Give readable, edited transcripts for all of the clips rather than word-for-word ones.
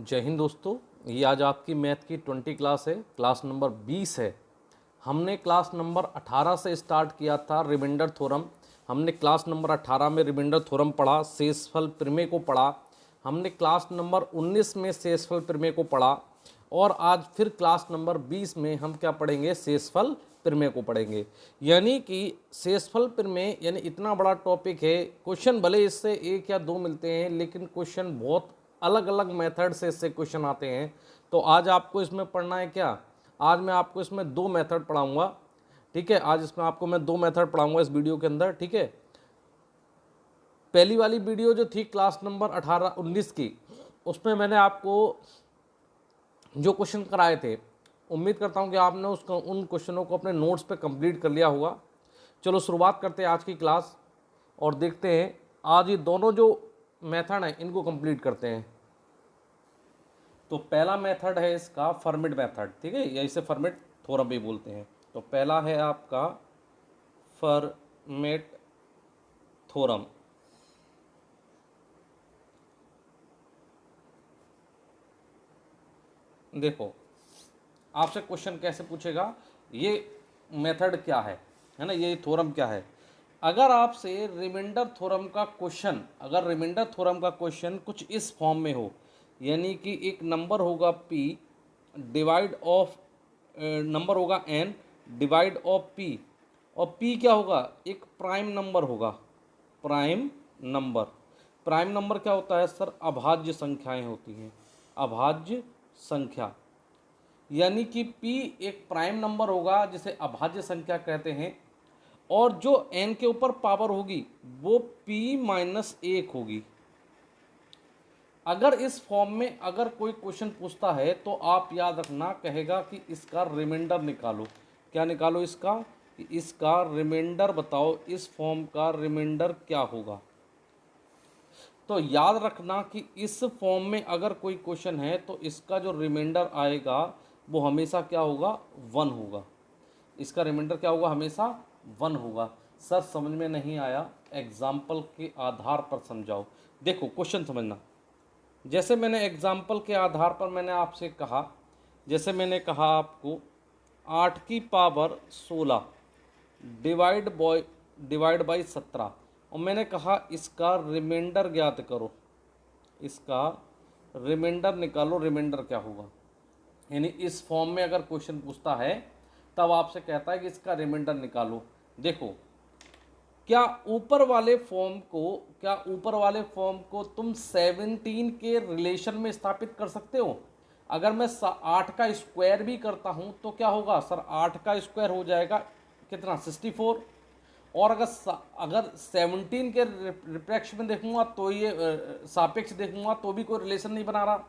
जय हिंद दोस्तों। ये आज आपकी मैथ की 20 क्लास है, क्लास नंबर 20 है। हमने क्लास नंबर 18 से स्टार्ट किया था रिमाइंडर थ्योरम। हमने क्लास नंबर 18 में रिमाइंडर थ्योरम पढ़ा, शेषफल प्रमेय को पढ़ा। हमने क्लास नंबर 19 में शेषफल प्रमेय को पढ़ा और आज फिर क्लास नंबर 20 में हम क्या पढ़ेंगे, शेषफल प्रमेय को पढ़ेंगे। यानी कि शेषफल प्रमेय यानी इतना बड़ा टॉपिक है। क्वेश्चन भले इससे एक या दो मिलते हैं, लेकिन क्वेश्चन बहुत अलग अलग मेथड से इससे क्वेश्चन आते हैं। तो आज आपको इसमें पढ़ना है क्या, आज मैं आपको इसमें दो मेथड पढ़ाऊंगा। ठीक है, आज इसमें आपको मैं दो मेथड पढ़ाऊंगा इस वीडियो के अंदर। ठीक है, पहली वाली वीडियो जो थी क्लास नंबर 18-19 की, उसमें मैंने आपको जो क्वेश्चन कराए थे, उम्मीद करता हूं कि आपने उन क्वेश्चनों को अपने नोट्स पे कंप्लीट कर लिया होगा। चलो शुरुआत करते हैं आज की क्लास और देखते हैं आज ये दोनों जो मेथड हैं इनको कंप्लीट करते हैं। तो पहला मेथड है इसका फर्मिट मेथड, ठीक है, या इसे फर्मिट थ्योरम भी बोलते हैं। तो पहला है आपका फर्मिट थ्योरम। देखो आपसे क्वेश्चन कैसे पूछेगा, ये मेथड क्या है ना, ये थ्योरम क्या है। अगर आपसे रिमाइंडर थ्योरम का क्वेश्चन, अगर रिमाइंडर थ्योरम का क्वेश्चन कुछ इस फॉर्म में हो, यानी कि एक नंबर होगा p डिवाइड ऑफ नंबर होगा n डिवाइड ऑफ p, और p क्या होगा, एक प्राइम नंबर होगा। प्राइम नंबर, प्राइम नंबर क्या होता है सर, अभाज्य संख्याएं होती हैं, अभाज्य संख्या। यानी कि p एक प्राइम नंबर होगा जिसे अभाज्य संख्या कहते हैं, और जो n के ऊपर पावर होगी वो p-1 होगी। अगर इस फॉर्म में अगर कोई क्वेश्चन पूछता है तो आप याद रखना, कहेगा कि इसका रिमाइंडर निकालो। क्या निकालो इसका, कि इसका रिमाइंडर बताओ, इस फॉर्म का रिमाइंडर क्या होगा। तो याद रखना कि इस फॉर्म में अगर कोई क्वेश्चन है तो इसका जो रिमाइंडर आएगा वो हमेशा क्या होगा, 1 होगा। इसका रिमाइंडर क्या होगा, हमेशा 1 होगा। सर समझ में नहीं आया, एग्जाम्पल के आधार पर समझाओ। देखो क्वेश्चन समझना, जैसे मैंने एग्जाम्पल के आधार पर मैंने आपसे कहा, जैसे मैंने कहा आपको 8 की पावर 16 डिवाइड बाई 17, और मैंने कहा इसका रिमाइंडर ज्ञात करो, इसका रिमाइंडर निकालो, रिमाइंडर क्या होगा। यानी इस फॉर्म में अगर क्वेश्चन पूछता है तब आपसे कहता है कि इसका रिमाइंडर निकालो। देखो क्या ऊपर वाले फॉर्म को तुम 17 के रिलेशन में स्थापित कर सकते हो। अगर मैं 8 का स्क्वायर भी करता हूं तो क्या होगा सर, 8 का स्क्वायर हो जाएगा कितना, 64। और अगर 17 के रिप्रेक्ष में देखूंगा तो ये सापेक्ष देखूंगा तो भी कोई रिलेशन नहीं बना रहा।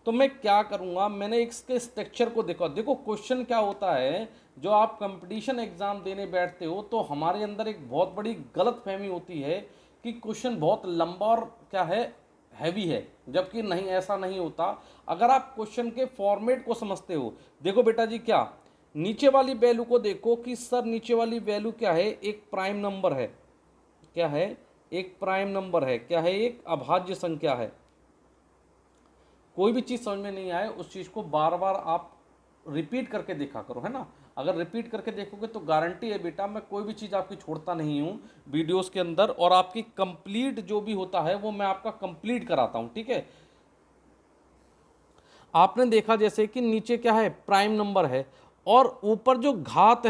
तो मैं क्या करूंगा, मैंने इसके स्ट्रक्चर को देखा। देखो क्वेश्चन क्या होता है, जो आप कंपटीशन एग्जाम देने बैठते हो तो हमारे अंदर एक बहुत बड़ी गलत फहमी होती है कि क्वेश्चन बहुत लंबा और क्या है, हैवी है, जबकि नहीं, ऐसा नहीं होता। अगर आप क्वेश्चन के फॉर्मेट को समझते हो, देखो बेटा जी, क्या नीचे वाली वैल्यू को देखो कि सर नीचे वाली वैल्यू क्या है, एक प्राइम नंबर है। क्या है, एक प्राइम नंबर है। क्या है, एक अभाज्य संख्या है। कोई भी चीज़ समझ में नहीं आए उस चीज़ को बार बार आप रिपीट करके देखा करो, है ना। अगर रिपीट करके देखोगे तो गारंटी है बेटा, मैं कोई भी चीज़ आपकी छोड़ता नहीं हूँ वीडियोस के अंदर, और आपकी कंप्लीट जो भी होता है वो मैं आपका कंप्लीट कराता हूँ। ठीक है, आपने देखा जैसे कि नीचे क्या है, प्राइम नंबर है, और ऊपर जो घात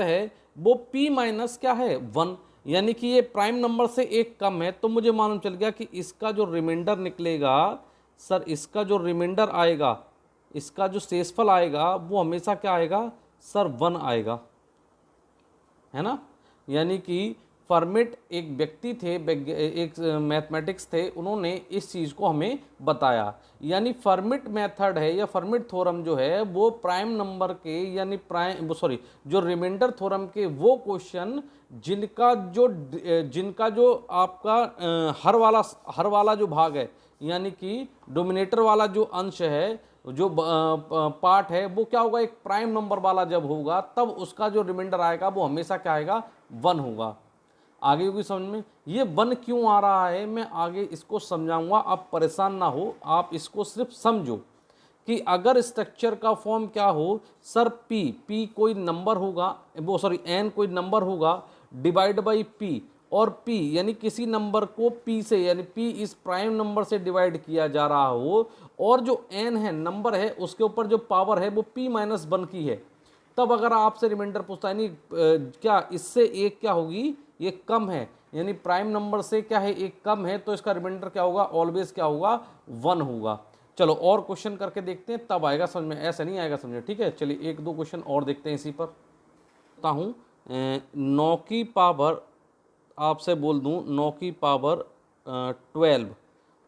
है वो p माइनस क्या है, 1। यानी कि ये प्राइम नंबर से एक कम है, तो मुझे मालूम चल गया कि इसका जो रिमाइंडर निकलेगा सर, इसका जो रिमाइंडर आएगा, इसका जो शेषफल आएगा वो हमेशा क्या आएगा सर, 1 आएगा, है ना। यानी कि फर्मिट एक व्यक्ति थे, एक मैथमेटिक्स थे, उन्होंने इस चीज़ को हमें बताया। यानी फर्मिट मेथड है या फर्मिट थ्योरम जो है वो प्राइम नंबर के, यानी जो रिमाइंडर थ्योरम के वो क्वेश्चन जिनका जो आपका हर वाला जो भाग है, यानी कि डोमिनेटर वाला जो अंश है, जो पार्ट है, वो क्या होगा, एक प्राइम नंबर वाला जब होगा तब उसका जो रिमाइंडर आएगा वो हमेशा क्या आएगा, 1 होगा। आगे होगी समझ में। ये 1 क्यों आ रहा है मैं आगे इसको समझाऊंगा, आप परेशान ना हो, आप इसको सिर्फ समझो कि अगर स्ट्रक्चर का फॉर्म क्या हो सर, पी कोई नंबर होगा, वो सॉरी एन कोई नंबर होगा डिवाइड बाई पी, और पी यानी किसी नंबर को पी से यानी पी इस प्राइम नंबर से डिवाइड किया जा रहा हो, और जो एन है नंबर है उसके ऊपर जो पावर है वो पी माइनस 1 की है, तब अगर आपसे रिमाइंडर पूछता है, यानी क्या इससे एक क्या होगी, ये कम है, यानी प्राइम नंबर से क्या है एक कम है, तो इसका रिमाइंडर क्या होगा, ऑलवेज क्या होगा, 1 होगा। चलो और क्वेश्चन करके देखते हैं, तब आएगा समझ में, ऐसा नहीं आएगा समझ में, ठीक है। चलिए एक दो क्वेश्चन और देखते हैं इसी पर। बता हूँ 9 की पावर, आपसे बोल दूँ 9 की पावर 12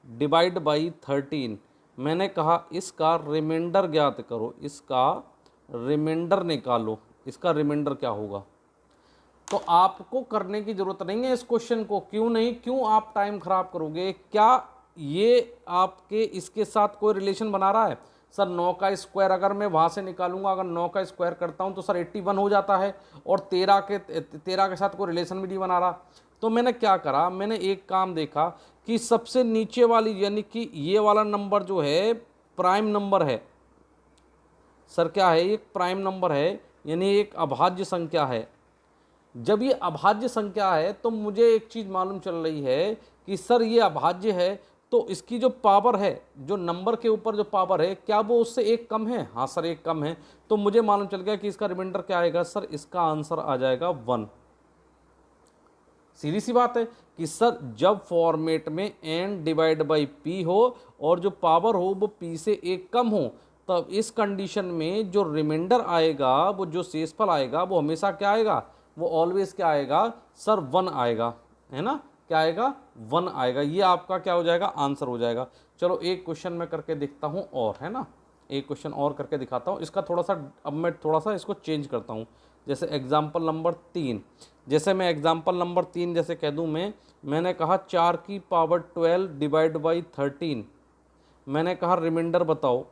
डिवाइड बाई 13, मैंने कहा इसका रिमाइंडर ज्ञात करो, इसका रिमाइंडर निकालो, इसका रिमाइंडर क्या होगा। तो आपको करने की जरूरत नहीं है इस क्वेश्चन को, क्यों नहीं, क्यों आप टाइम खराब करोगे, क्या ये आपके इसके साथ कोई रिलेशन बना रहा है। सर 9 का स्क्वायर अगर मैं वहाँ से निकालूंगा, अगर 9 का स्क्वायर करता हूँ तो सर 81 हो जाता है, और 13 के साथ कोई रिलेशन भी नहीं बना रहा। तो मैंने क्या करा, मैंने एक काम देखा कि सबसे नीचे वाली यानी कि ये वाला नंबर जो है प्राइम नंबर है, सर क्या है, एक प्राइम नंबर है यानी एक अभाज्य संख्या है। जब ये अभाज्य संख्या है तो मुझे एक चीज़ मालूम चल रही है कि सर ये अभाज्य है, तो इसकी जो पावर है, जो नंबर के ऊपर जो पावर है, क्या वो उससे एक कम है, हाँ सर एक कम है, तो मुझे मालूम चल गया कि इसका रिमाइंडर क्या आएगा, सर इसका आंसर आ जाएगा 1। सीधी सी बात है कि सर जब फॉर्मेट में n डिवाइड बाई पी हो और जो पावर हो वो p से एक कम हो, तब इस कंडीशन में जो रिमाइंडर आएगा, वो जो शेषफल आएगा वो हमेशा क्या आएगा, वो ऑलवेज क्या आएगा सर 1 आएगा, है ना, क्या आएगा 1 आएगा। ये आपका क्या हो जाएगा, आंसर हो जाएगा। चलो एक क्वेश्चन मैं करके देखता हूँ और, है ना, एक क्वेश्चन और करके दिखाता हूँ, इसका थोड़ा सा अब मैं थोड़ा सा इसको चेंज करता हूँ। जैसे एग्जाम्पल नंबर 3, जैसे मैं एग्जाम्पल नंबर 3 जैसे कह दूँ मैंने कहा 4 की पावर 12 डिवाइड बाई 13, मैंने कहा रिमाइंडर बताओ,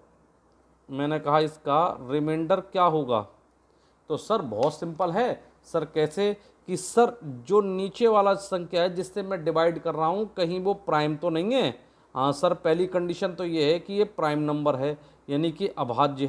मैंने कहा इसका रिमाइंडर क्या होगा। तो सर बहुत सिंपल है सर, कैसे कि सर जो नीचे वाला संख्या है जिससे मैं डिवाइड कर रहा हूँ कहीं वो प्राइम तो नहीं है, हाँ सर पहली कंडीशन तो ये है कि ये प्राइम नंबर है यानी कि अभाज्य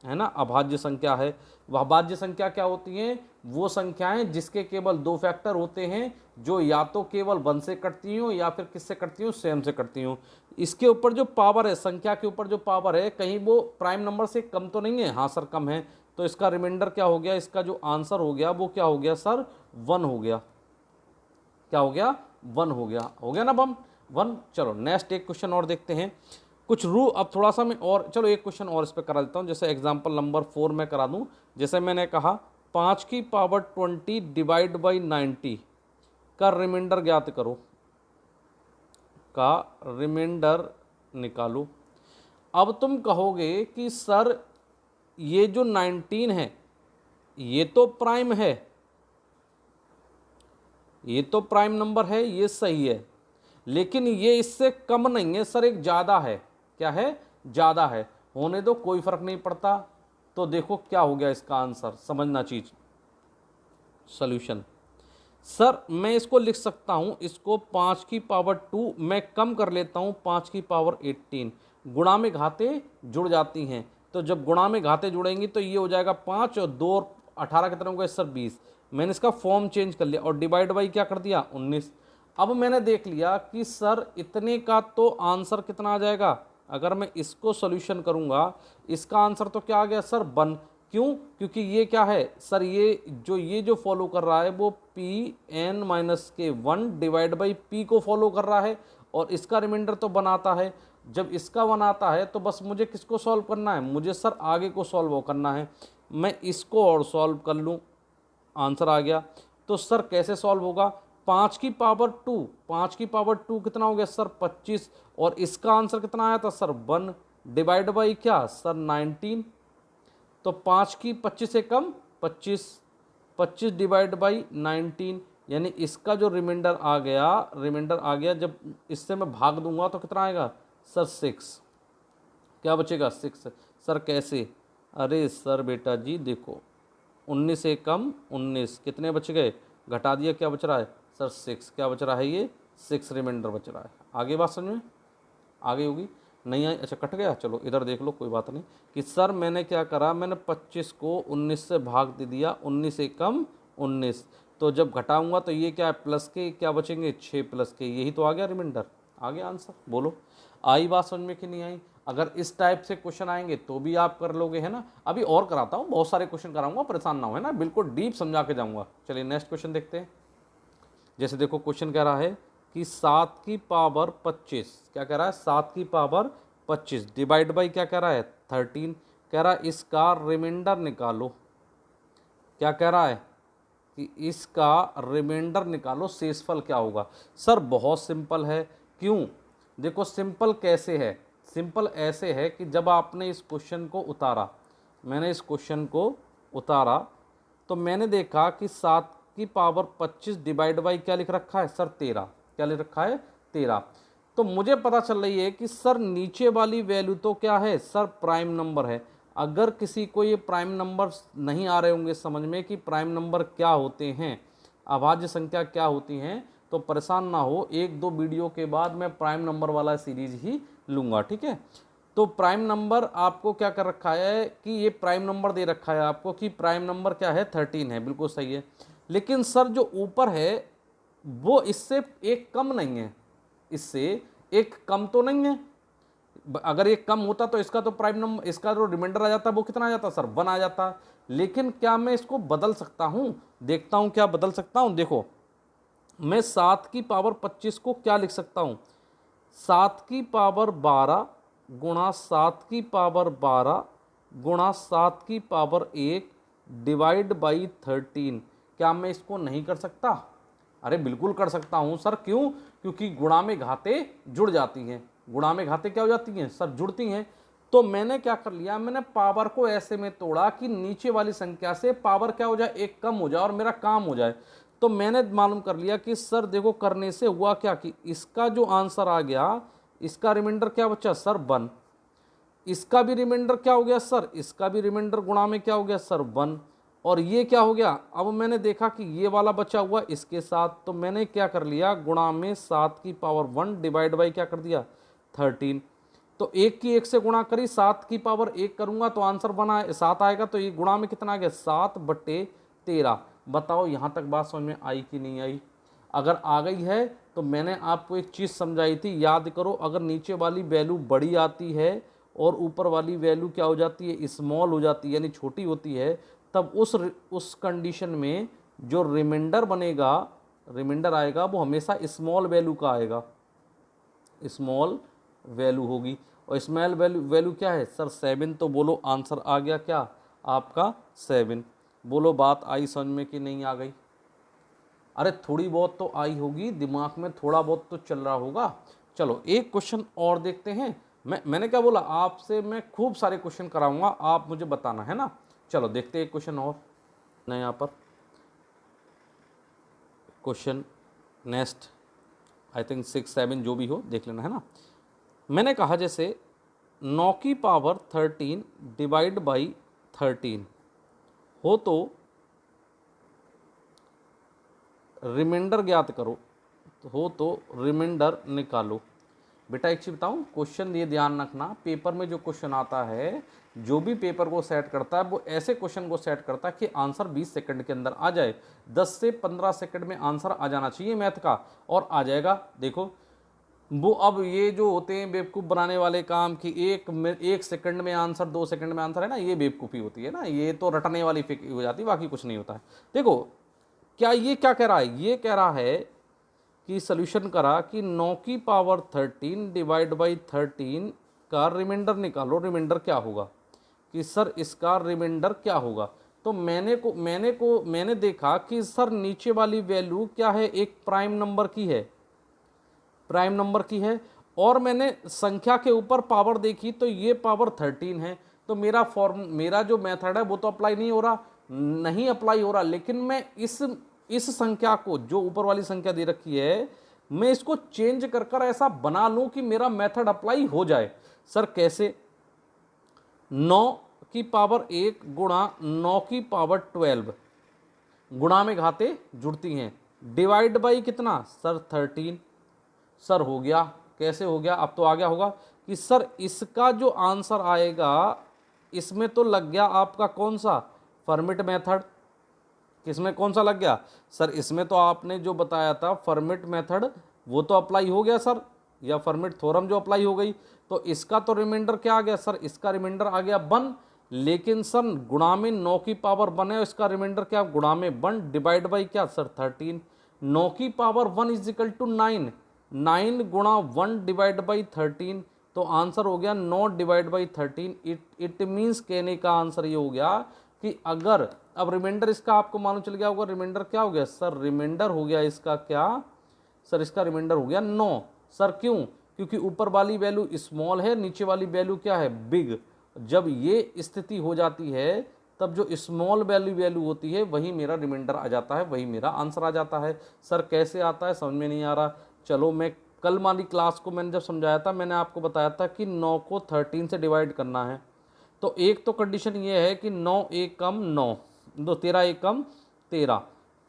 है ना, अभाज्य संख्या है। वह अभाज्य संख्या क्या होती हैं, वो संख्याएं जिसके केवल 2 फैक्टर होते हैं, जो या तो केवल 1 से कटती हो या फिर किससे कटती हो, सेम से कटती हो। इसके ऊपर जो पावर है, संख्या के ऊपर जो पावर है, कहीं वो प्राइम नंबर से कम तो नहीं है, हाँ सर कम है, तो इसका रिमाइंडर क्या हो गया, इसका जो आंसर हो गया वो क्या हो गया सर 1 हो गया, क्या हो गया 1 हो गया ना बम 1। चलो नेक्स्ट एक क्वेश्चन और देखते हैं, कुछ अब थोड़ा सा मैं और, चलो एक क्वेश्चन और इस पर करा देता हूँ। जैसे एग्जांपल नंबर 4 में करा दूँ, जैसे मैंने कहा 5 की पावर 20 डिवाइड बाई 90 का रिमाइंडर ज्ञात करो, का रिमाइंडर निकालो। अब तुम कहोगे कि सर ये जो 19 है ये तो प्राइम है, ये तो प्राइम नंबर है, ये सही है, लेकिन ये इससे कम नहीं है सर, एक ज़्यादा है, क्या है, ज़्यादा है, होने दो कोई फर्क नहीं पड़ता। तो देखो क्या हो गया इसका आंसर, समझना चीज सॉल्यूशन। सर मैं इसको लिख सकता हूँ, इसको 5 की पावर 2 मैं कम कर लेता हूँ 5 की पावर 18, गुणा में घाते जुड़ जाती हैं, तो जब गुणा में घाते जुड़ेंगी तो ये हो जाएगा 5 और 2 और 18 कितने हो गए सर 20। मैंने इसका फॉर्म चेंज कर लिया और डिवाइड बाई क्या कर दिया 19। अब मैंने देख लिया कि सर इतने का तो आंसर कितना आ जाएगा, अगर मैं इसको सॉल्यूशन करूंगा इसका आंसर तो क्या आ गया सर 1। क्यों, क्योंकि ये क्या है सर, ये जो फॉलो कर रहा है वो पी एन माइनस के 1 डिवाइड बाई पी को फॉलो कर रहा है, और इसका रिमाइंडर तो बनाता है। जब इसका बनाता है तो बस मुझे किसको सॉल्व करना है, मुझे सर आगे को सॉल्व करना है। मैं इसको और सॉल्व कर लूँ, आंसर आ गया। तो सर कैसे सॉल्व होगा, 5 की पावर 2, 5 की पावर 2 कितना हो गया सर 25, और इसका आंसर कितना आया था सर 1 डिवाइड बाई क्या सर 19। तो 5 की 25 से कम 25, 25 डिवाइड बाई 19, यानी इसका जो रिमाइंडर आ गया, जब इससे मैं भाग दूंगा तो कितना आएगा सर 6, क्या बचेगा 6। सर कैसे, अरे सर बेटा जी देखो 19 से कम 19 कितने बच गए, घटा दिया क्या बच रहा है सर 6, क्या बच रहा है ये 6 रिमाइंडर बच रहा है। आगे बात समझ में आगे होगी नहीं आई, अच्छा कट गया, चलो इधर देख लो कोई बात नहीं। कि सर मैंने क्या करा, मैंने 25 को 19 से भाग दे दिया, 19 एकम 19, तो जब घटाऊंगा तो ये क्या है प्लस के क्या बचेंगे 6 प्लस के, यही तो आ गया रिमाइंडर, आ गया आंसर। बोलो आई बात समझ में कि नहीं आई? अगर इस टाइप से क्वेश्चन आएंगे तो भी आप कर लोगे, है ना। अभी और कराता हूँ, बहुत सारे क्वेश्चन कराऊंगा, परेशान ना हो, है ना, बिल्कुल डीप समझा के जाऊंगा। चलिए नेक्स्ट क्वेश्चन देखते हैं। जैसे देखो क्वेश्चन कह रहा है कि 7 की पावर 25, क्या कह रहा है 7 की पावर 25 डिवाइड बाई क्या कह रहा है 13, कह रहा है इसका रिमाइंडर निकालो। क्या कह रहा है कि इसका रिमाइंडर निकालो, शेषफल क्या होगा। सर बहुत सिंपल है, क्यों? देखो सिंपल कैसे है, सिंपल ऐसे है कि जब आपने इस क्वेश्चन को उतारा, मैंने इस क्वेश्चन को उतारा तो मैंने देखा कि 7 की पावर 25 डिवाइड बाई क्या लिख रखा है सर 13, क्या लिख रखा है 13। तो मुझे पता चल रही है कि सर नीचे वाली वैल्यू तो क्या है सर प्राइम नंबर है। अगर किसी को ये प्राइम नंबर नहीं आ रहे होंगे समझ में कि प्राइम नंबर क्या होते हैं, अभाज्य संख्या क्या होती हैं, तो परेशान ना हो, 1-2 वीडियो के बाद मैं प्राइम नंबर वाला सीरीज ही लूँगा, ठीक है। तो प्राइम नंबर आपको क्या कर रखा है कि ये प्राइम नंबर दे रखा है आपको कि प्राइम नंबर क्या है 13 है, बिल्कुल सही है। लेकिन सर जो ऊपर है वो इससे एक कम नहीं है, इससे एक कम तो नहीं है। अगर ये कम होता तो इसका तो प्राइम नंबर, इसका जो रिमाइंडर आ जाता वो कितना आ जाता सर 1 आ जाता। लेकिन क्या मैं इसको बदल सकता हूं, देखता हूं क्या बदल सकता हूं। देखो मैं 7 की पावर 25 को क्या लिख सकता हूं, 7 की पावर 12 गुणा 7 की पावर 12 गुणा 7 की पावर 1 डिवाइड बाई 13। क्या मैं इसको नहीं कर सकता? अरे बिल्कुल कर सकता हूं सर, क्यों? क्योंकि गुणा में घाते जुड़ जाती हैं, गुणा में घाते क्या हो जाती हैं सर जुड़ती हैं। तो मैंने क्या कर लिया, मैंने पावर को ऐसे में तोड़ा कि नीचे वाली संख्या से पावर क्या हो जाए एक कम हो जाए और मेरा काम हो जाए। तो मैंने मालूम कर लिया कि सर देखो करने से हुआ क्या कि इसका जो आंसर आ गया, इसका रिमाइंडर क्या बचा सर 1, इसका भी रिमाइंडर क्या हो गया सर, इसका भी रिमाइंडर गुणा में क्या हो गया सर 1, और ये क्या हो गया, अब मैंने देखा कि ये वाला बचा हुआ इसके साथ, तो मैंने क्या कर लिया गुणा में 7 की पावर 1 डिवाइड बाई क्या कर दिया 13। तो 1 की 1 से गुणा करी, 7 की पावर 1 करूंगा तो आंसर बना 7 आएगा, तो ये गुणा में कितना आ गया 7/13। बताओ यहाँ तक बात समझ में आई कि नहीं आई? अगर आ गई है तो मैंने आपको एक चीज़ समझाई थी, याद करो, अगर नीचे वाली वैल्यू बड़ी आती है और ऊपर वाली वैल्यू क्या हो जाती है स्मॉल हो जाती है यानी छोटी होती है, तब उस कंडीशन में जो रिमाइंडर बनेगा, रिमाइंडर आएगा वो हमेशा स्मॉल वैल्यू का आएगा, स्मॉल वैल्यू होगी। और स्मॉल वैल्यू क्या है सर 7। तो बोलो आंसर आ गया क्या आपका 7। बोलो बात आई समझ में कि नहीं आ गई? अरे थोड़ी बहुत तो आई होगी, दिमाग में थोड़ा बहुत तो चल रहा होगा। चलो एक क्वेश्चन और देखते हैं। मैंने क्या बोला आपसे, मैं खूब सारे क्वेश्चन कराऊंगा, आप मुझे बताना, है ना। चलो देखते हैं एक क्वेश्चन और ना, यहाँ पर क्वेश्चन नेक्स्ट आई थिंक 6-7 जो भी हो देख लेना, है ना। मैंने कहा जैसे 9 की पावर 13 डिवाइड बाई 13 हो तो रिमाइंडर ज्ञात करो, हो तो रिमाइंडर निकालो। बेटा एक चीज़ बताऊँ, क्वेश्चन ये ध्यान रखना, पेपर में जो क्वेश्चन आता है, जो भी पेपर को सेट करता है वो ऐसे क्वेश्चन को सेट करता है कि आंसर 20 सेकंड के अंदर आ जाए। 10 से 15 सेकंड में आंसर आ जाना चाहिए मैथ का, और आ जाएगा। देखो वो अब ये जो होते हैं बेवकूफ़ बनाने वाले काम कि एक सेकंड में आंसर, 2 सेकंड में आंसर, है ना, ये बेवकूफ़ी होती है ना, ये तो रटने वाली फिक्र हो जाती है, बाकी कुछ नहीं होता है। देखो क्या ये क्या कह रहा है, ये कह रहा है कि सॉल्यूशन करा कि 9 की पावर 13 डिवाइड बाई 13 का रिमाइंडर निकालो, रिमाइंडर क्या होगा, कि सर इसका रिमाइंडर क्या होगा। तो मैंने देखा कि सर नीचे वाली वैल्यू क्या है, एक प्राइम नंबर की है, प्राइम नंबर की है, और मैंने संख्या के ऊपर पावर देखी तो ये पावर 13 है। तो मेरा जो मेथड है वो तो अप्लाई नहीं हो रहा, नहीं अप्लाई हो रहा। लेकिन मैं इस संख्या को, जो ऊपर वाली संख्या दे रखी है, मैं इसको चेंज कर कर ऐसा बना लूं कि मेरा मेथड अप्लाई हो जाए। सर कैसे? 9 की पावर 1 गुणा 9 की पावर 12, गुणा में घाते जुड़ती हैं, डिवाइड बाई कितना सर 13। सर हो गया, कैसे हो गया, अब तो आ गया होगा कि सर इसका जो आंसर आएगा इसमें तो लग गया आपका कौन सा, फर्मिट मेथड। किसमें कौन सा लग गया सर, इसमें तो आपने जो बताया था फर्मिट मेथड वो तो अप्लाई हो गया सर, या फर्मिट थ्योरम जो अप्लाई हो गई, तो इसका तो रिमाइंडर क्या आ गया सर, इसका रिमाइंडर आ गया 1। लेकिन सर गुणा में 9 की पावर 1 है, इसका रिमाइंडर क्या, गुणा में 1 डिवाइड बाई क्या सर 13। 9 की पावर 1 इज इक्वल टू 9, 9 गुणा 1 डिवाइड बाई 13, तो आंसर हो गया 9 डिवाइड बाई 13। इट मीन्स कहने का आंसर ये हो गया कि अगर, अब रिमाइंडर इसका आपको मालूम चल गया होगा, रिमाइंडर क्या हो गया सर, रिमाइंडर हो गया इसका क्या सर, इसका रिमाइंडर हो गया 9। सर क्यों, क्योंकि ऊपर वाली वैल्यू स्मॉल है, नीचे वाली वैल्यू क्या है बिग। जब ये स्थिति हो जाती है तब जो स्मॉल वैल्यू होती है वही मेरा रिमाइंडर आ जाता है, वही मेरा आंसर आ जाता है। सर कैसे आता है समझ में नहीं आ रहा, चलो मैं कल वाली क्लास को मैंने जब समझाया था मैंने आपको बताया था कि 9 को 13 से डिवाइड करना है, तो एक तो कंडीशन ये है कि 9 एक कम 9, 2 13 एक कम 13,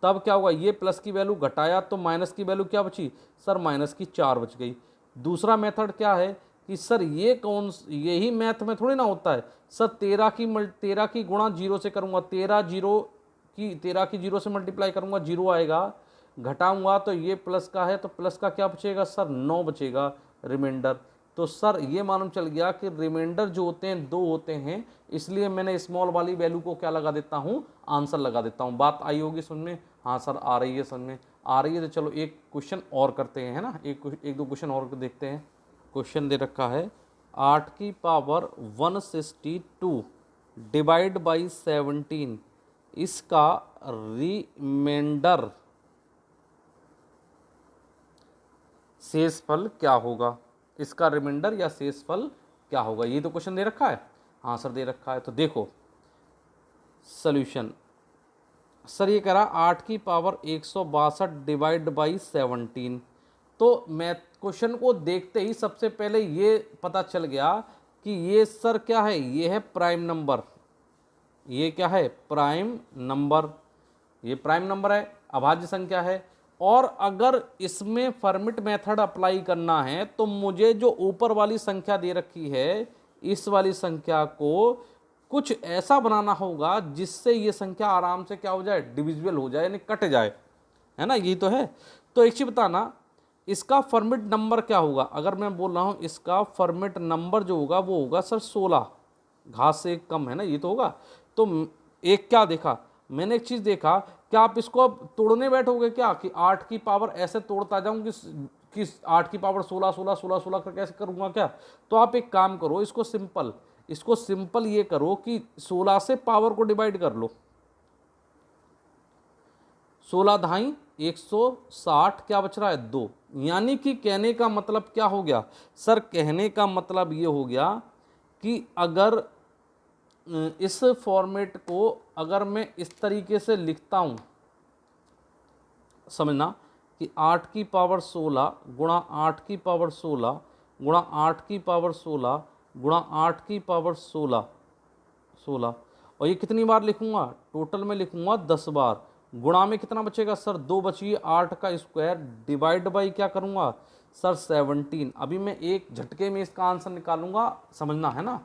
तब क्या होगा, ये प्लस की वैल्यू घटाया तो माइनस की वैल्यू क्या बची सर, माइनस की 4 बच गई। दूसरा मेथड क्या है कि सर ये कौन, यही मैथ में थोड़ी ना होता है सर, 13 की गुणा 0 से करूँगा, 13 की 0 से मल्टीप्लाई करूँगा 0 आएगा, घटाऊंगा तो ये प्लस का है तो प्लस का क्या बचेगा सर 9 बचेगा रिमाइंडर। तो सर ये मालूम चल गया कि रिमाइंडर जो होते हैं 2 होते हैं, इसलिए मैंने स्मॉल वाली वैल्यू को क्या लगा देता हूँ, आंसर लगा देता हूँ। बात आई होगी समझ में, हाँ सर आ रही है समझ में, आ रही है। तो चलो एक क्वेश्चन और करते हैं, है ना, एक दो क्वेश्चन और देखते हैं। क्वेश्चन दे रखा है 8 की पावर 162 डिवाइड बाई 17, इसका रिमाइंडर शेषफल क्या होगा, इसका रिमाइंडर या शेषफल क्या होगा, ये तो क्वेश्चन दे रखा है। हाँ सर दे रखा है, तो देखो सॉल्यूशन। सर ये कह रहा 8 की पावर 162 डिवाइड बाई 17, तो मैं क्वेश्चन को देखते ही सबसे पहले ये पता चल गया कि ये सर क्या है, ये है प्राइम नंबर, ये क्या है प्राइम नंबर, ये प्राइम नंबर है, अभाज्य संख्या है। और अगर इसमें फर्मिट मेथड अप्लाई करना है तो मुझे जो ऊपर वाली संख्या दे रखी है इस वाली संख्या को कुछ ऐसा बनाना होगा जिससे ये संख्या आराम से क्या हो जाए, डिविजिबल हो जाए, यानी कट जाए, है ना, यही तो है। तो एक चीज बताना, इसका फर्मिट नंबर क्या होगा, अगर मैं बोल रहा हूं इसका फर्मिट नंबर जो होगा वो होगा सर 16, घास से कम है ना, ये तो होगा। तो एक क्या देखा मैंने, एक चीज देखा, क्या आप इसको अब तोड़ने बैठोगे क्या कि 8 की पावर ऐसे तोड़ता जाऊं कि 8 की पावर 16 16 16 16 कर कैसे करूंगा क्या। तो आप एक काम करो, इसको सिंपल ये करो कि 16 से पावर को डिवाइड कर लो, 16 धाई 160, क्या बच रहा है 2। यानी कि कहने का मतलब क्या हो गया सर, कहने का मतलब ये हो गया कि अगर इस फॉर्मेट को अगर मैं इस तरीके से लिखता हूं, समझना कि 8 की पावर 16 गुणा 8 की पावर 16 गुणा 8 की पावर 16 गुणा 8 की पावर 16 16, और ये कितनी बार लिखूंगा, टोटल में लिखूंगा 10 बार। गुणा में कितना बचेगा सर 2 बची, 8 का स्क्वायर डिवाइड बाई क्या करूंगा सर 17। अभी मैं एक झटके में इसका आंसर निकालूंगा, समझना है ना।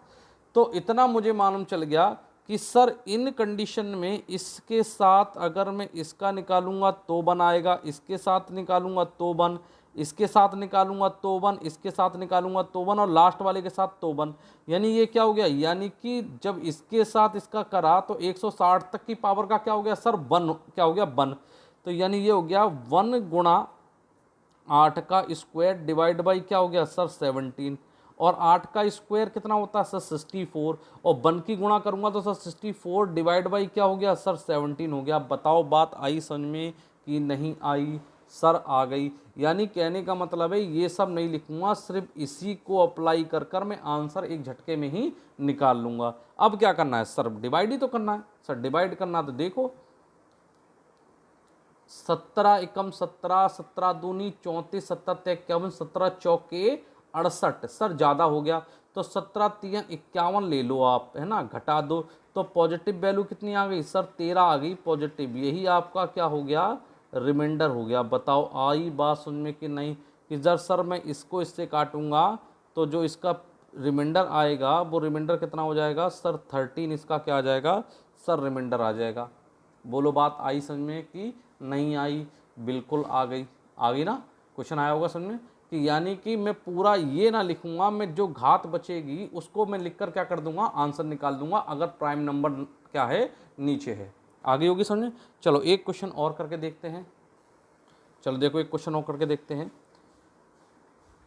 तो इतना मुझे मालूम चल गया कि सर इन कंडीशन में इसके साथ अगर मैं इसका निकालूंगा तो 1 आएगा, इसके साथ निकालूंगा तो 1, इसके साथ निकालूंगा तो 1, इसके साथ निकालूंगा तो 1, और लास्ट वाले के साथ तो 1। यानी ये क्या हो गया, यानी कि जब इसके साथ इसका करा तो 160 तक की पावर का क्या हो गया सर 1, क्या हो गया 1। तो यानी ये हो गया 1 गुणा 8 का स्क्वायर डिवाइड बाई क्या हो गया सर 17, और 8 का स्क्वायर कितना होता है सर 64, और 1 की गुणा करूंगा तो सर 64 डिवाइड बाई क्या हो गया सर 17 हो गया। बताओ बात आई समझ में कि नहीं आई, सर आ गई। यानी कहने का मतलब है ये सब नहीं लिखूंगा, सिर्फ इसी को अप्लाई कर कर मैं आंसर एक झटके में ही निकाल लूंगा। अब क्या करना है सर, डिवाइड ही तो करना है सर, डिवाइड करना तो देखो 17 एकम 17, 17 दूनी 34, 17 51, 17 चौके 68, सर ज़्यादा हो गया तो 17 तिया 51 ले लो आप, है ना, घटा दो तो पॉजिटिव वैल्यू कितनी आ गई सर 13 आ गई पॉजिटिव। यही आपका क्या हो गया रिमाइंडर हो गया। बताओ आई बात समझ में कि नहीं, कि जब सर मैं इसको इससे काटूंगा तो जो इसका रिमाइंडर आएगा वो रिमाइंडर कितना हो जाएगा सर 13, इसका क्या आ जाएगा सर रिमाइंडर आ जाएगा। बोलो बात आई समझ में कि नहीं आई? बिल्कुल आ गई, आ गई ना? क्वेश्चन आया होगा समझ में कि यानी कि मैं पूरा ये ना लिखूंगा, मैं जो घात बचेगी उसको मैं लिखकर क्या कर दूंगा आंसर निकाल दूंगा, अगर प्राइम नंबर क्या है नीचे है। आ गई होगी समझ में? चलो एक क्वेश्चन और करके देखते हैं। चलो देखो एक क्वेश्चन और करके देखते हैं।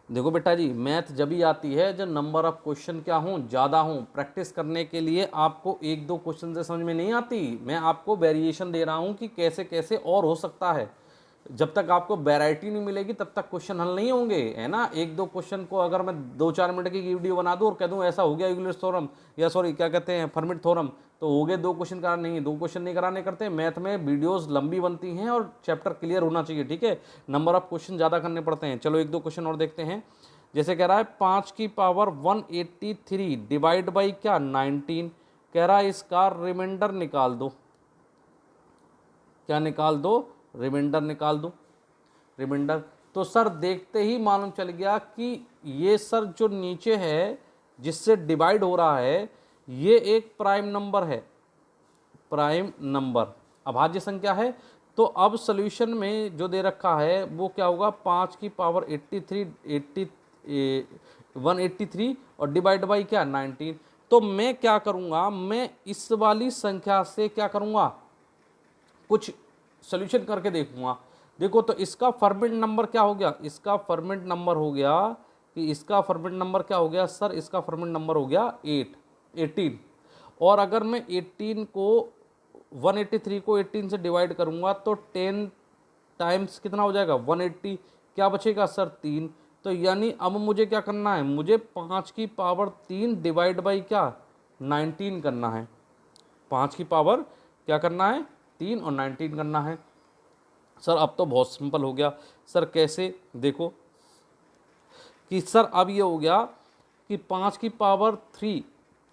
देखो बेटा जी, मैथ जब ही आती है जब नंबर ऑफ क्वेश्चन क्या हों ज़्यादा हों। प्रैक्टिस करने के लिए आपको एक दो क्वेश्चन से समझ में नहीं आती, मैं आपको वेरिएशन दे रहा हूँ कि कैसे कैसे और हो सकता है। जब तक आपको वैरायटी नहीं मिलेगी तब तक क्वेश्चन हल नहीं होंगे, है ना। एक दो क्वेश्चन को अगर मैं 2-4 मिनट की वीडियो बना दूं और कह दूं ऐसा हो गया यूलर्स थ्योरम, या सॉरी क्या कहते हैं फर्मिट थ्योरम, तो हो गए 2 क्वेश्चन कराने, नहीं 2 क्वेश्चन नहीं कराने करते। मैथ में वीडियोस लंबी बनती हैं और चैप्टर क्लियर होना चाहिए, ठीक है। नंबर ऑफ क्वेश्चन ज़्यादा करने पड़ते हैं। चलो एक दो क्वेश्चन और देखते हैं। जैसे कह रहा है 5 की पावर 183 डिवाइड बाई क्या 19, कह रहा है इसका रिमाइंडर निकाल दो। क्या निकाल दो? रिमाइंडर निकाल दो। रिमाइंडर तो सर देखते ही मालूम चल गया कि ये सर जो नीचे है जिससे डिवाइड हो रहा है ये एक प्राइम नंबर है, प्राइम नंबर अभाज्य संख्या है। तो अब सॉल्यूशन में जो दे रखा है वो क्या होगा 5 की पावर 183 और डिवाइड बाई क्या 19। तो मैं क्या करूँगा, मैं इस वाली संख्या से क्या करूँगा कुछ सॉल्यूशन करके देखूंगा। देखो तो इसका फॉर्मेट नंबर क्या हो गया, इसका फॉर्मेट नंबर हो गया कि इसका फॉर्मेट नंबर क्या हो गया सर, इसका फॉर्मेट नंबर हो गया 18। और अगर मैं 18 को 183 को 18 से डिवाइड करूंगा तो 10 टाइम्स कितना हो जाएगा 180, क्या बचेगा सर 3। तो यानी अब मुझे क्या करना है, मुझे 5 की पावर 3 डिवाइड बाई क्या 19 करना है। 5 की पावर क्या करना है 3 और 19 करना है। सर अब तो बहुत सिंपल हो गया। सर कैसे? देखो कि सर अब ये हो गया कि 5 की पावर 3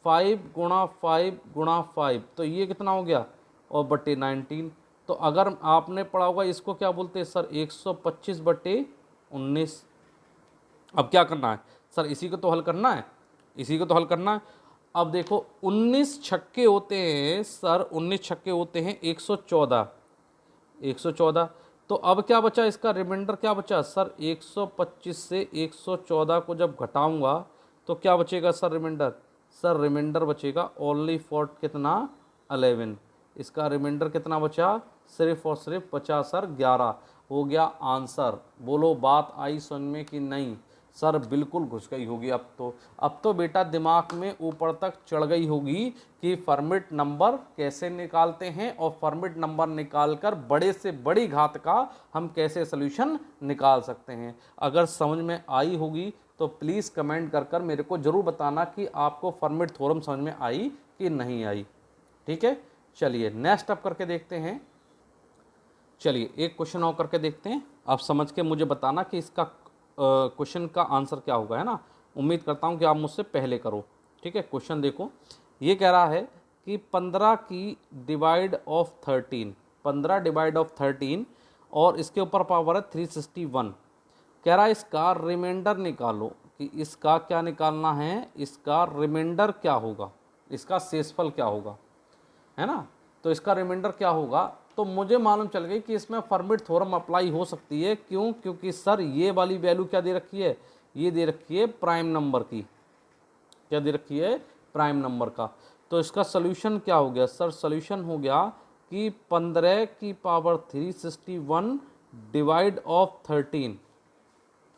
5 गुणा 5 गुणा 5, तो ये कितना हो गया और बटे 19। तो अगर आपने पढ़ा होगा इसको क्या बोलते हैं सर 125 बटे 19। अब क्या करना है सर, इसी को तो हल करना है, इसी को तो हल करना है। अब देखो 19 छक्के होते हैं सर, 19 छक्के होते हैं 114। तो अब क्या बचा, इसका रिमाइंडर क्या बचा सर 125 से 114 को जब घटाऊंगा तो क्या बचेगा सर रिमाइंडर, सर रिमाइंडर बचेगा ओनली फॉर कितना 11। इसका रिमाइंडर कितना बचा सिर्फ और सिर्फ बचा सर 11। हो गया आंसर। बोलो बात आई समझ में कि नहीं? सर बिल्कुल घुस गई होगी अब तो बेटा दिमाग में ऊपर तक चढ़ गई होगी कि फॉर्मेट नंबर कैसे निकालते हैं और फॉर्मेट नंबर निकालकर बड़े से बड़ी घात का हम कैसे सॉल्यूशन निकाल सकते हैं। अगर समझ में आई होगी तो प्लीज़ कमेंट कर मेरे को ज़रूर बताना कि आपको फॉर्मेट थ्योरम समझ में आई कि नहीं आई। ठीक है, चलिए नेक्स्ट अप करके देखते हैं। चलिए एक क्वेश्चन और करके देखते हैं, आप समझ के मुझे बताना कि इसका क्वेश्चन का आंसर क्या होगा, है ना। उम्मीद करता हूँ कि आप मुझसे पहले करो। ठीक है, क्वेश्चन देखो, ये कह रहा है कि 15 की डिवाइड ऑफ 13, 15 डिवाइड ऑफ 13 और इसके ऊपर पावर है 361। कह रहा है इसका रिमाइंडर निकालो, कि इसका क्या निकालना है, इसका रिमाइंडर क्या होगा, इसका शेषफल क्या होगा, है ना। तो इसका रिमाइंडर क्या होगा, तो मुझे मालूम चल गई कि इसमें फॉर्मेट थ्योरम अप्लाई हो सकती है। क्यों? क्योंकि सर ये वाली वैल्यू क्या दे रखी है, ये दे रखी है प्राइम नंबर की। क्या दे रखी है? प्राइम नंबर का। तो इसका सोल्यूशन क्या हो गया सर, सोल्यूशन हो गया कि 15 की पावर 361 डिवाइड ऑफ 13,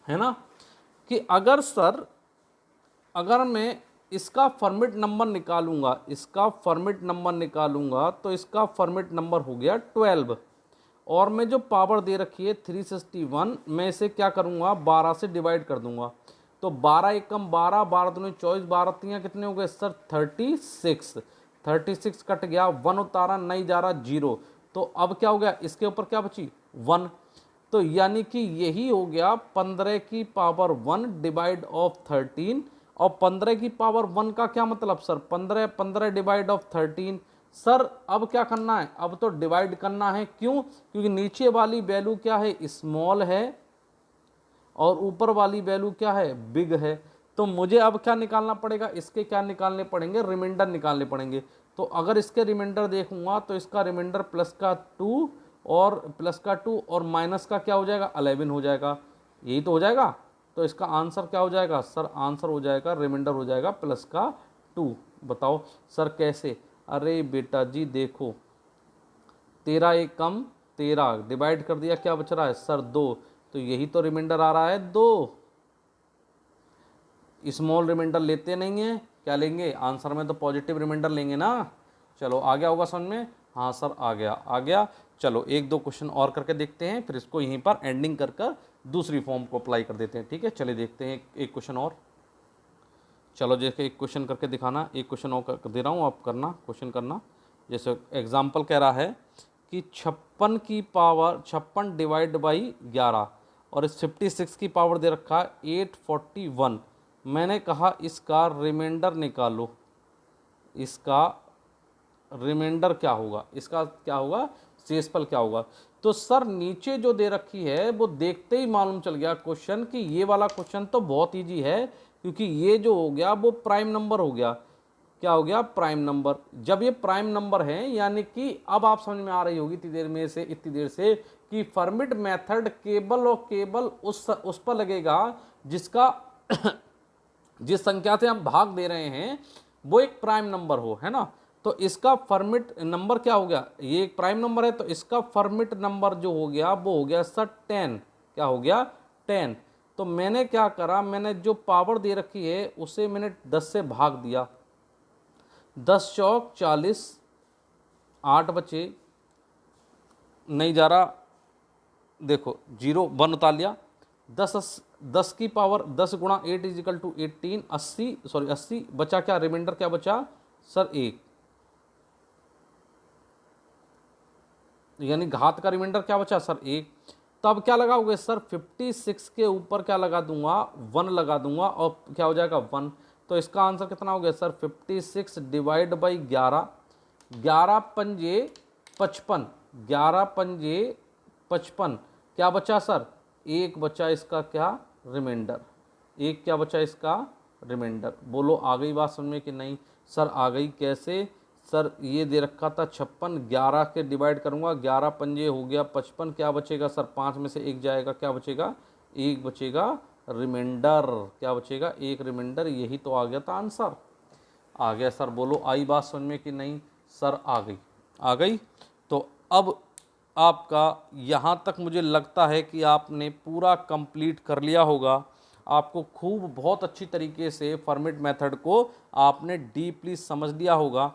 है ना। कि अगर सर अगर मैं इसका फॉर्मेट नंबर निकालूंगा, इसका फॉर्मेट नंबर निकालूंगा तो इसका फॉर्मेट नंबर हो गया 12। और मैं जो पावर दे रखी है 361, मैं इसे क्या करूंगा 12 से डिवाइड कर दूंगा। तो 12 एकम 12, 12 दूनी 24, 12 तियाँ कितने हो गए सर 36। 36 कट गया, 1 उतारा, नहीं जा रहा 0। तो अब क्या हो गया, इसके ऊपर क्या बची 1। तो यानी कि यही हो गया 15 की पावर 1 डिवाइड ऑफ 13। और 15 की पावर 1 का क्या मतलब सर, 15 15 डिवाइड ऑफ 13 सर अब क्या करना है, अब तो डिवाइड करना है। क्यों? क्योंकि नीचे वाली वैल्यू क्या है, स्मॉल है, और ऊपर वाली वैल्यू क्या है, बिग है। तो मुझे अब क्या निकालना पड़ेगा, इसके क्या निकालने पड़ेंगे, रिमाइंडर निकालने पड़ेंगे। तो अगर इसके रिमाइंडर देखूंगा तो इसका रिमाइंडर प्लस का 2 और माइनस का क्या हो जाएगा, 11 हो जाएगा। यही तो हो जाएगा। तो इसका आंसर क्या हो जाएगा सर, आंसर हो जाएगा, रिमाइंडर हो जाएगा प्लस का 2। बताओ सर कैसे? अरे बेटा जी देखो, 13 एक कम 13 डिवाइड कर दिया, क्या बच रहा है सर 2। तो यही तो रिमाइंडर आ रहा है 2। स्मॉल रिमाइंडर लेते नहीं है, क्या लेंगे आंसर में, तो पॉजिटिव रिमाइंडर लेंगे ना। चलो आ गया होगा समझ में? हाँ सर आ गया, आ गया। चलो एक दो क्वेश्चन और करके देखते हैं, फिर इसको यहीं पर एंडिंग कर कर दूसरी फॉर्म को अप्लाई कर देते हैं। ठीक है, चलिए देखते हैं एक क्वेश्चन और। चलो जैसे एक क्वेश्चन करके दिखाना, एक क्वेश्चन और कर दे रहा हूँ, आप करना, क्वेश्चन करना। जैसे एग्जाम्पल कह रहा है कि 56 की पावर 56 डिवाइड बाई 11, और इस 56 की पावर दे रखा है 841। मैंने कहा इसका रिमाइंडर निकालो, इसका रिमाइंडर क्या होगा, इसका क्या होगा, शेषफल क्या होगा। तो सर नीचे जो दे रखी है वो देखते ही मालूम चल गया क्वेश्चन कि ये वाला क्वेश्चन तो बहुत इजी है, क्योंकि ये जो हो गया वो प्राइम नंबर हो गया। क्या हो गया, प्राइम नंबर। जब ये प्राइम नंबर है यानी कि अब आप समझ में आ रही होगी इतनी देर से कि फर्मिट मेथड केवल और केवल उस पर लगेगा जिसका जिस संख्या से हम भाग दे रहे हैं वो एक प्राइम नंबर हो, है ना। तो इसका फर्मिट नंबर क्या हो गया, ये एक प्राइम नंबर है, तो इसका फर्मिट नंबर जो हो गया वो हो गया सर 10। क्या हो गया, 10। तो मैंने क्या करा, मैंने जो पावर दे रखी है उसे मैंने 10 से भाग दिया। 10 चौक 40, 8 बचे, नहीं जा रहा, देखो 0 1 उतार लिया। 10 की पावर 10 गुणा 8 इजिकल टू 18, 80 बचा, क्या रिमाइंडर क्या बचा सर 1, यानी घात का रिमाइंडर क्या बचा सर 1। तब क्या लगाओगे सर, 56 के ऊपर क्या लगा दूंगा, 1 लगा दूंगा, और क्या हो जाएगा 1। तो इसका आंसर कितना हो गया सर, 56 डिवाइड बाई 11, 11 पंजे 55, 11 पंजे 55, क्या बचा सर, 1 बचा इसका क्या, रिमाइंडर, 1 क्या बचा इसका रिमाइंडर। बोलो आ गई बात समझ में कि नहीं? सर आ गई, कैसे सर, ये दे रखा था 56, 11 के डिवाइड करूंगा, 11 पंजे हो गया 55, क्या बचेगा सर, 5 में से 1 जाएगा, क्या बचेगा, 1 बचेगा रिमाइंडर, क्या बचेगा, 1 रिमाइंडर। यही तो आ गया था आंसर। आ गया सर, बोलो आई बात समझ में कि नहीं? सर आ गई, आ गई। तो अब आपका यहाँ तक मुझे लगता है कि आपने पूरा कंप्लीट कर लिया होगा। आपको खूब बहुत अच्छी तरीके से फॉर्मेट मेथड को आपने डीपली समझ लिया होगा।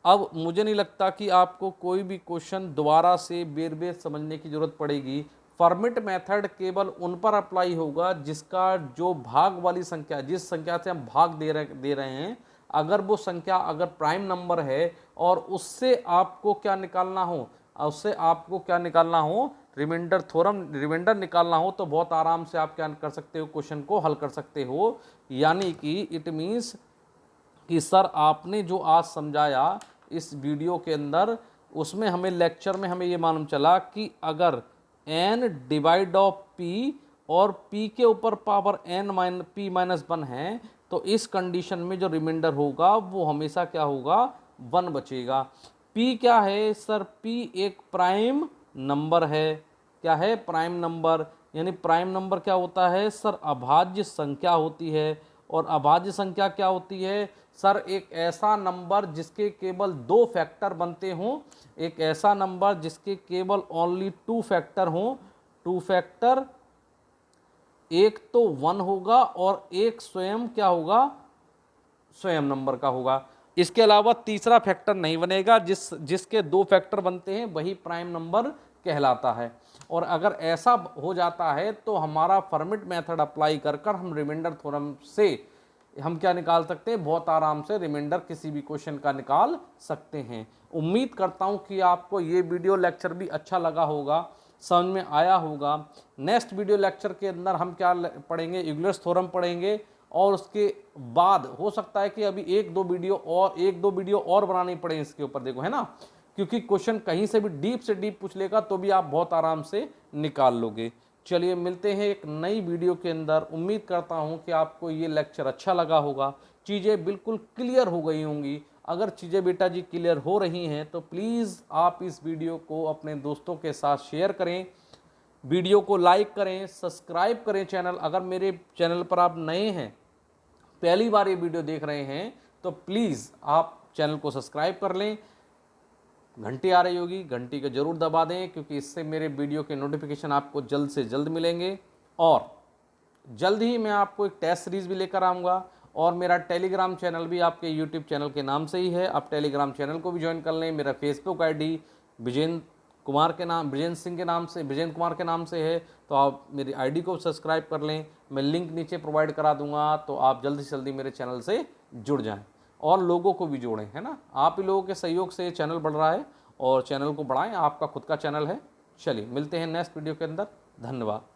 अब मुझे नहीं लगता कि आपको कोई भी क्वेश्चन दोबारा से बेर समझने की ज़रूरत पड़ेगी। फॉर्मेट मेथड केवल उन पर अप्लाई होगा जिसका जो भाग वाली संख्या, जिस संख्या से हम भाग दे रहे हैं, अगर वो संख्या अगर प्राइम नंबर है और उससे आपको क्या निकालना हो, उससे आपको क्या निकालना हो, रिमाइंडर निकालना हो, तो बहुत आराम से आप क्या कर सकते हो, क्वेश्चन को हल कर सकते हो। यानी कि इट मीन्स कि सर आपने जो आज समझाया इस वीडियो के अंदर, उसमें हमें लेक्चर में हमें ये मालूम चला कि अगर n डिवाइड ऑफ p और p के ऊपर पावर n p माइनस 1 है, तो इस कंडीशन में जो रिमाइंडर होगा वो हमेशा क्या होगा, 1 बचेगा। p क्या है सर, p एक प्राइम नंबर है। क्या है, प्राइम नंबर। यानी प्राइम नंबर क्या होता है सर, अभाज्य संख्या होती है। और अभाज्य संख्या क्या होती है सर, एक ऐसा नंबर जिसके केवल 2 फैक्टर बनते हों, एक ऐसा नंबर जिसके केवल ओनली 2 फैक्टर हों। 2 फैक्टर, एक तो 1 होगा और एक स्वयं क्या होगा, स्वयं नंबर का होगा। इसके अलावा तीसरा फैक्टर नहीं बनेगा, जिसके 2 फैक्टर बनते हैं वही प्राइम नंबर कहलाता है। और अगर ऐसा हो जाता है तो हमारा फॉर्मेट मेथड अप्लाई कर कर हम रिमाइंडर थ्योरम से हम क्या निकाल सकते हैं, बहुत आराम से रिमाइंडर किसी भी क्वेश्चन का निकाल सकते हैं। उम्मीद करता हूं कि आपको ये वीडियो लेक्चर भी अच्छा लगा होगा, समझ में आया होगा। नेक्स्ट वीडियो लेक्चर के अंदर हम क्या पढ़ेंगे, यूलर्स थ्योरम पढ़ेंगे, और उसके बाद हो सकता है कि अभी एक दो वीडियो और बनानी पड़े इसके ऊपर, देखो, है ना, क्योंकि क्वेश्चन कहीं से भी डीप से डीप पूछ लेगा तो भी आप बहुत आराम से निकाल लोगे। चलिए मिलते हैं एक नई वीडियो के अंदर। उम्मीद करता हूं कि आपको ये लेक्चर अच्छा लगा होगा, चीज़ें बिल्कुल क्लियर हो गई होंगी। अगर चीज़ें बेटा जी क्लियर हो रही हैं तो प्लीज़ आप इस वीडियो को अपने दोस्तों के साथ शेयर करें, वीडियो को लाइक करें, सब्सक्राइब करें चैनल। अगर मेरे चैनल पर आप नए हैं, पहली बार ये वीडियो देख रहे हैं, तो प्लीज़ आप चैनल को सब्सक्राइब कर लें। घंटी आ रही होगी, घंटी को जरूर दबा दें, क्योंकि इससे मेरे वीडियो के नोटिफिकेशन आपको जल्द से जल्द मिलेंगे। और जल्द ही मैं आपको एक टेस्ट सीरीज़ भी लेकर आऊँगा। और मेरा टेलीग्राम चैनल भी आपके यूट्यूब चैनल के नाम से ही है, आप टेलीग्राम चैनल को भी ज्वाइन कर लें। मेरा फेसबुक आईडी विजेंद्र कुमार के नाम से है, तो आप मेरी आईडी को सब्सक्राइब कर लें। मैं लिंक नीचे प्रोवाइड करा दूंगा, तो आप जल्दी से जल्दी मेरे चैनल से जुड़ जाएं और लोगों को भी जोड़ें, है ना। आप ही लोगों के सहयोग से चैनल बढ़ रहा है, और चैनल को बढ़ाएं, आपका खुद का चैनल है। चलिए मिलते हैं नेक्स्ट वीडियो के अंदर। धन्यवाद।